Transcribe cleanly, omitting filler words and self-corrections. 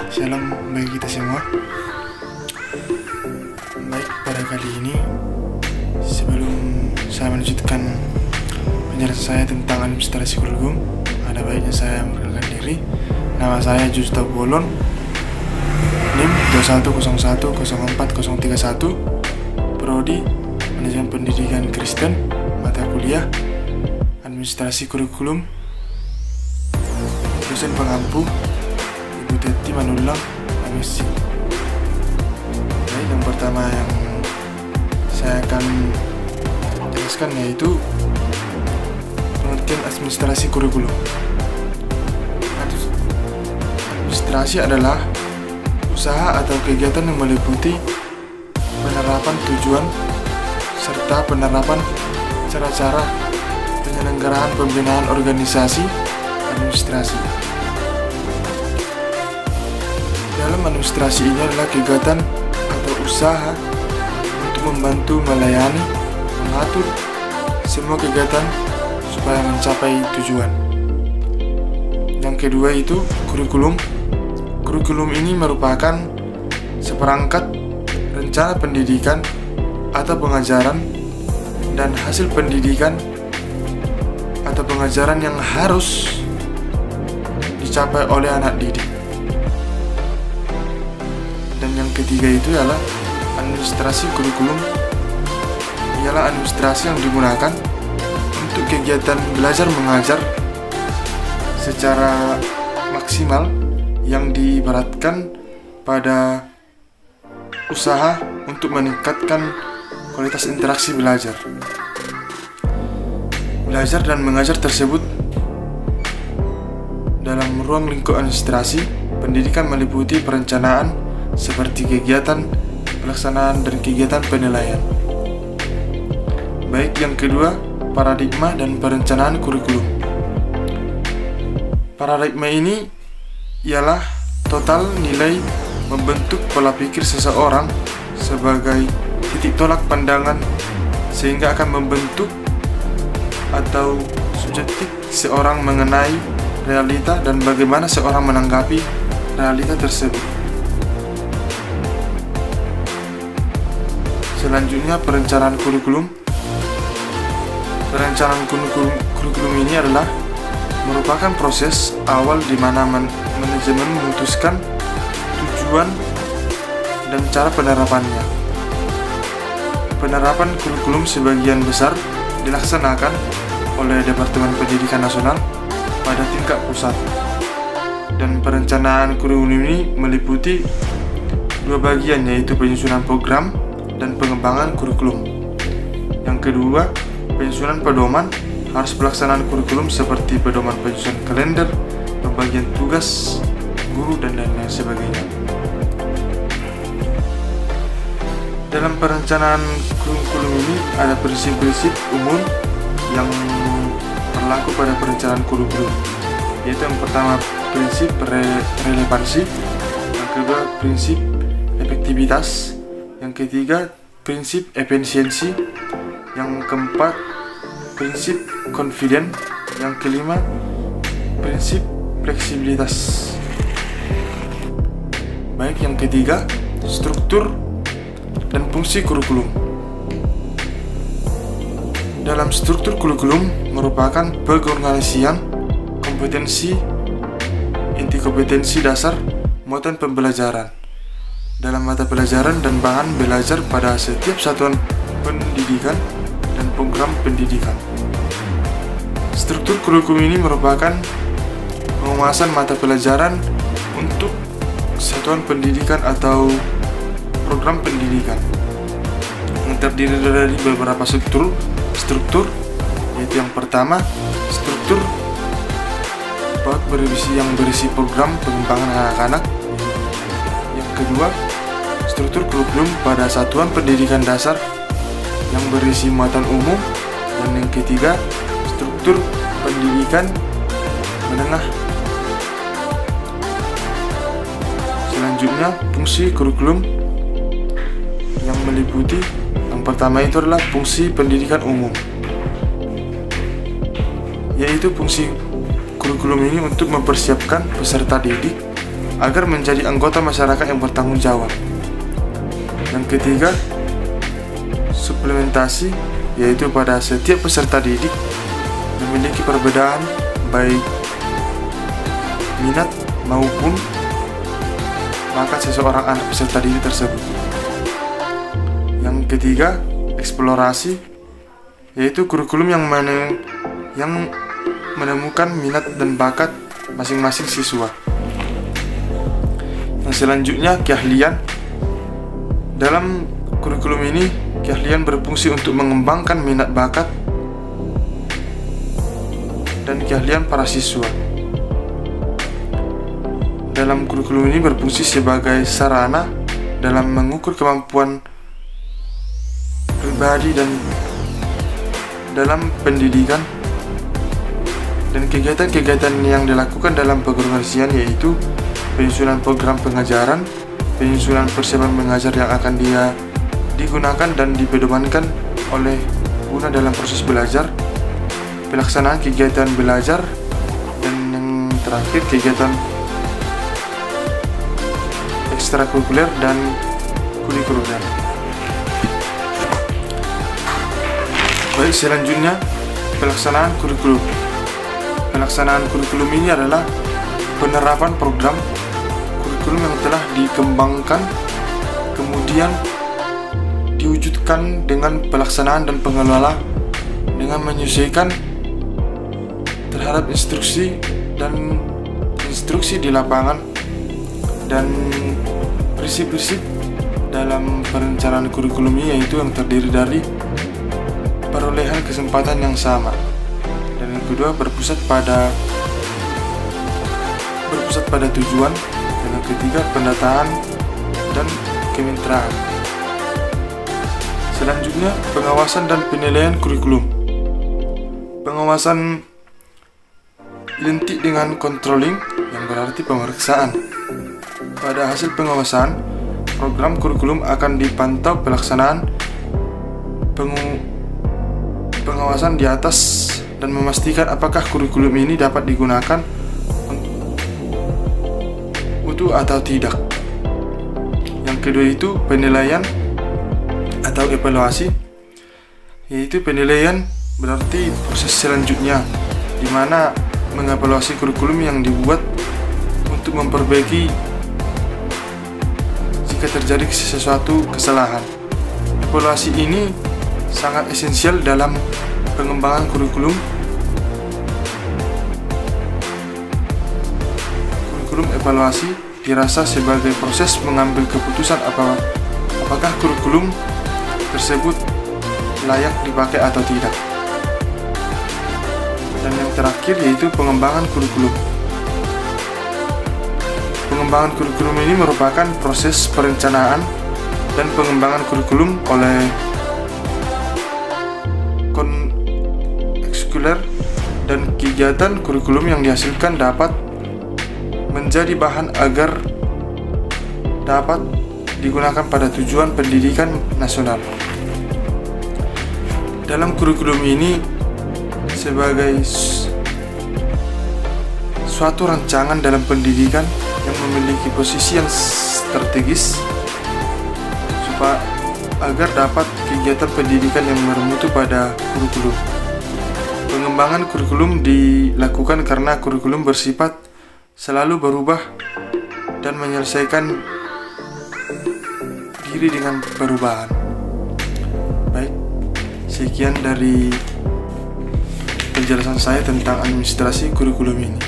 Shalom bagi kita semua. Baik, pada kali ini sebelum saya melanjutkan penjelasan saya tentang administrasi kurikulum, ada baiknya saya memperkenalkan diri. Nama saya Justa Bolon, NIM 210104031, Prodi Manajemen Pendidikan Kristen, mata kuliah Administrasi Kurikulum, dosen pengampu Ibu Teti Manulang, MSc. Baik, yang pertama yang saya akan jelaskan yaitu pengertian administrasi kurikulum. Administrasi adalah usaha atau kegiatan yang meliputi penerapan tujuan serta penerapan cara-cara penyelenggaraan pembinaan organisasi administrasi. Dalam administrasi ini adalah kegiatan atau usaha untuk membantu melayani, mengatur semua kegiatan supaya mencapai tujuan. Yang kedua itu kurikulum. Kurikulum ini merupakan seperangkat rencana pendidikan atau pengajaran dan hasil pendidikan atau pengajaran yang harus dicapai oleh anak didik. Dan yang ketiga itu adalah administrasi kurikulum. Ialah administrasi yang digunakan untuk kegiatan belajar mengajar secara maksimal yang diibaratkan pada usaha untuk meningkatkan kualitas interaksi belajar. Belajar dan mengajar tersebut dalam ruang lingkup administrasi pendidikan meliputi perencanaan seperti kegiatan pelaksanaan dan kegiatan penilaian. Baik, yang kedua, paradigma dan perencanaan kurikulum. Paradigma ini ialah total nilai membentuk pola pikir seseorang sebagai titik tolak pandangan sehingga akan membentuk atau subjektif seorang mengenai realita dan bagaimana seorang menanggapi realita tersebut. Selanjutnya, perencanaan kurikulum. Perencanaan kurikulum ini adalah merupakan proses awal di mana manajemen memutuskan tujuan dan cara penerapannya. Penerapan kurikulum sebagian besar dilaksanakan oleh Departemen Pendidikan Nasional pada tingkat pusat. Dan perencanaan kurikulum ini meliputi dua bagian, yaitu penyusunan program dan pengembangan kurikulum. Yang kedua, penyusunan pedoman. Harus pelaksanaan kurikulum seperti pedoman penyusunan kalender, pembagian tugas guru, dan lain-lain sebagainya. Dalam perencanaan kurikulum ini ada prinsip-prinsip umum yang berlaku pada perencanaan kurikulum, yaitu yang pertama prinsip relevansi, yang kedua prinsip efektivitas, yang ketiga prinsip efisiensi, yang keempat prinsip confident, yang kelima prinsip fleksibilitas. Baik, yang ketiga struktur dan fungsi kurikulum. Dalam struktur kurikulum merupakan pengorganisasian kompetensi, inti kompetensi dasar, muatan pembelajaran dalam mata pelajaran dan bahan belajar pada setiap satuan pendidikan dan program pendidikan. Struktur kurikulum ini merupakan penguasaan mata pelajaran untuk satuan pendidikan atau program pendidikan yang terdiri dari beberapa struktur, yaitu yang pertama struktur yang berisi program pengembangan anak-anak. Yang kedua, struktur kurikulum pada satuan pendidikan dasar yang berisi muatan umum. Dan yang ketiga, struktur pendidikan menengah. Selanjutnya, fungsi kurikulum yang meliputi yang pertama itu adalah fungsi pendidikan umum, yaitu fungsi kurikulum ini untuk mempersiapkan peserta didik agar menjadi anggota masyarakat yang bertanggung jawab. Yang ketiga, suplementasi, yaitu pada setiap peserta didik memiliki perbedaan baik minat maupun bakat seseorang anak peserta didik tersebut. Yang ketiga, eksplorasi, yaitu kurikulum yang menemukan minat dan bakat masing-masing siswa. Yang selanjutnya, keahlian. Dalam kurikulum ini, keahlian berfungsi untuk mengembangkan minat bakat dan keahlian para siswa. Dalam kurikulum ini berfungsi sebagai sarana dalam mengukur kemampuan pribadi dan dalam pendidikan, dan kegiatan-kegiatan yang dilakukan dalam pengorganisasian yaitu penyusunan program pengajaran, penyusunan persiapan mengajar yang akan digunakan dan dipedomankan oleh guna dalam proses belajar, pelaksanaan kegiatan belajar, dan yang terakhir kegiatan ekstrakurikuler dan kurikuler. Baik, selanjutnya pelaksanaan kurikulum. Pelaksanaan kurikulum ini adalah penerapan program kurikulum yang telah dikembangkan, kemudian diwujudkan dengan pelaksanaan dan pengelola dengan menyesuaikan terhadap instruksi di lapangan dan prinsip-prinsip dalam perencanaan kurikulum ini, yaitu yang terdiri dari perolehan kesempatan yang sama, dan yang kedua berpusat pada tujuan, dan yang ketiga pendataan dan kemitraan. Selanjutnya, pengawasan dan penilaian kurikulum. Pengawasan identik dengan controlling, yang berarti pemeriksaan. Pada hasil pengawasan, program kurikulum akan dipantau pelaksanaan pengawasan di atas dan memastikan apakah kurikulum ini dapat digunakan utuh atau tidak. Yang kedua itu penilaian atau evaluasi, yaitu penilaian berarti proses selanjutnya di mana mengevaluasi kurikulum yang dibuat untuk memperbaiki jika terjadi sesuatu kesalahan. Evaluasi ini sangat esensial dalam pengembangan kurikulum. Kurikulum evaluasi dirasa sebagai proses mengambil keputusan apakah kurikulum tersebut layak dipakai atau tidak. Dan yang terakhir yaitu pengembangan kurikulum. Pengembangan kurikulum ini merupakan proses perencanaan dan pengembangan kurikulum oleh eksekuler, dan kegiatan kurikulum yang dihasilkan dapat menjadi bahan agar dapat digunakan pada tujuan pendidikan nasional. Dalam kurikulum ini sebagai suatu rancangan dalam pendidikan yang memiliki posisi yang strategis agar dapat kegiatan pendidikan yang bermutu pada kurikulum. Pengembangan kurikulum dilakukan karena kurikulum bersifat selalu berubah dan menyelesaikan diri dengan perubahan. Baik, sekian dari penjelasan saya tentang administrasi kurikulum ini.